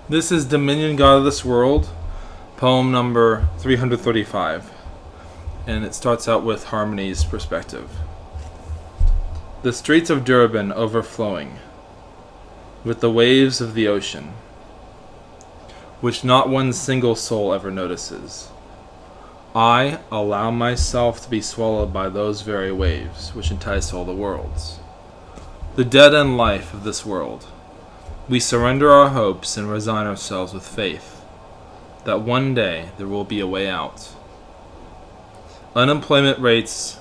This is Dominion God of this World, poem number 335, and it starts out with Harmony's perspective. The streets of Durban overflowing with the waves of the ocean, which not one single soul ever notices. I allow myself to be swallowed by those very waves which entice all the worlds. The dead-end life of this world. We surrender our hopes and resign ourselves with faith that one day there will be a way out. Unemployment rates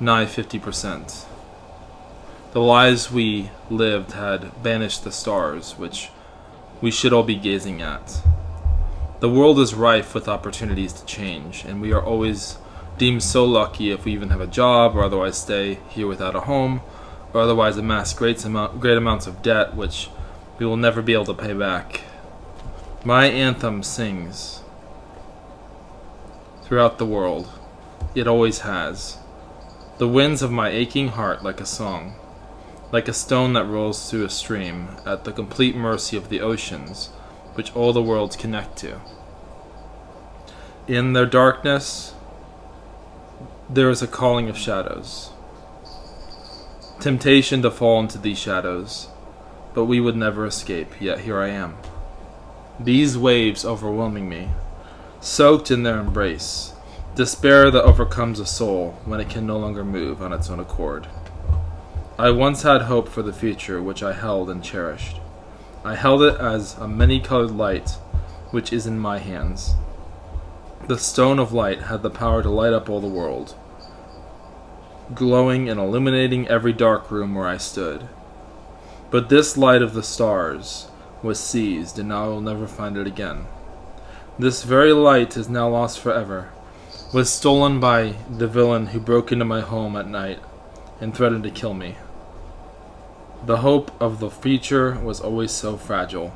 nigh 50%. The lives we lived had banished the stars, which we should all be gazing at. The world is rife with opportunities to change, and we are always deemed so lucky if we even have a job, or otherwise stay here without a home, or otherwise amass great amounts of debt, which we will never be able to pay back. My anthem sings throughout the world. It always has. The winds of my aching heart like a song, like a stone that rolls through a stream, at the complete mercy of the oceans, which all the worlds connect to. In their darkness, there is a calling of shadows. Temptation to fall into these shadows, but we would never escape, yet here I am. These waves overwhelming me, soaked in their embrace, despair that overcomes a soul when it can no longer move on its own accord. I once had hope for the future, which I held and cherished. I held it as a many-colored light, which is in my hands. The stone of light had the power to light up all the world, glowing and illuminating every dark room where I stood. But this light of the stars was seized, and I will never find it again. This very light is now lost forever, was stolen by the villain who broke into my home at night and threatened to kill me. The hope of the future was always so fragile,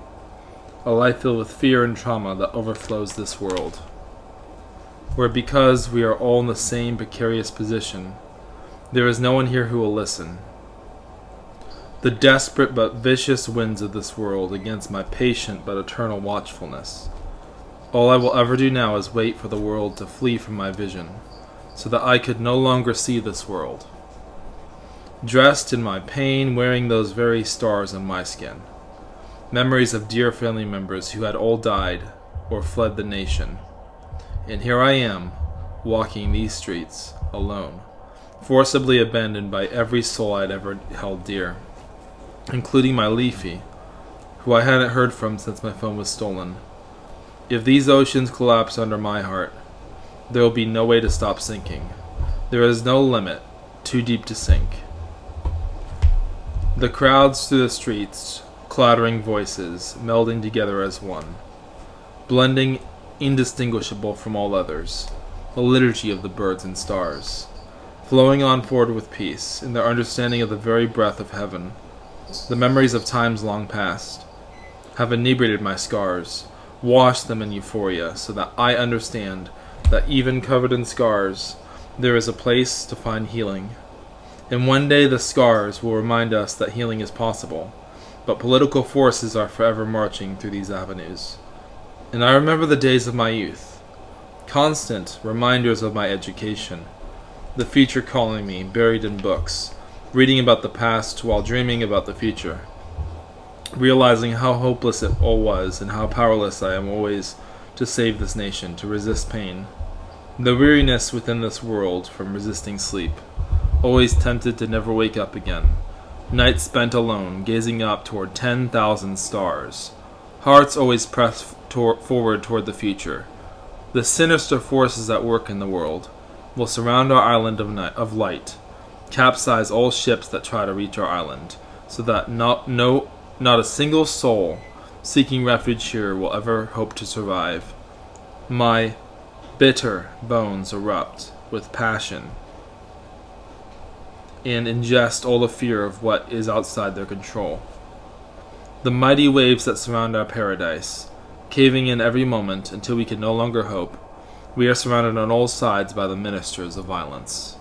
a life filled with fear and trauma that overflows this world, where because we are all in the same precarious position, there is no one here who will listen. The desperate but vicious winds of this world against my patient but eternal watchfulness. All I will ever do now is wait for the world to flee from my vision, so that I could no longer see this world. Dressed in my pain, wearing those very stars on my skin. Memories of dear family members who had all died or fled the nation. And here I am, walking these streets, alone, forcibly abandoned by every soul I'd ever held dear, including my Leafy, who I hadn't heard from since my phone was stolen. If these oceans collapse under my heart, there will be no way to stop sinking. There is no limit too deep to sink. The crowds through the streets, clattering voices, melding together as one, blending indistinguishable from all others, a liturgy of the birds and stars, flowing on forward with peace, in their understanding of the very breath of heaven. The memories of times long past have inebriated my scars, washed them in euphoria, so that I understand that even covered in scars, there is a place to find healing. And one day the scars will remind us that healing is possible, but political forces are forever marching through these avenues. And I remember the days of my youth, constant reminders of my education, the future calling me, buried in books, reading about the past while dreaming about the future, realizing how hopeless it all was and how powerless I am always to save this nation, to resist pain. The weariness within this world from resisting sleep, always tempted to never wake up again. Nights spent alone, gazing up toward 10,000 stars. Hearts always pressed forward toward the future. The sinister forces at work in the world will surround our island of light, capsize all ships that try to reach our island, so that not a single soul seeking refuge here will ever hope to survive. My bitter bones erupt with passion and ingest all the fear of what is outside their control. The mighty waves that surround our paradise, caving in every moment until we can no longer hope, we are surrounded on all sides by the ministers of violence.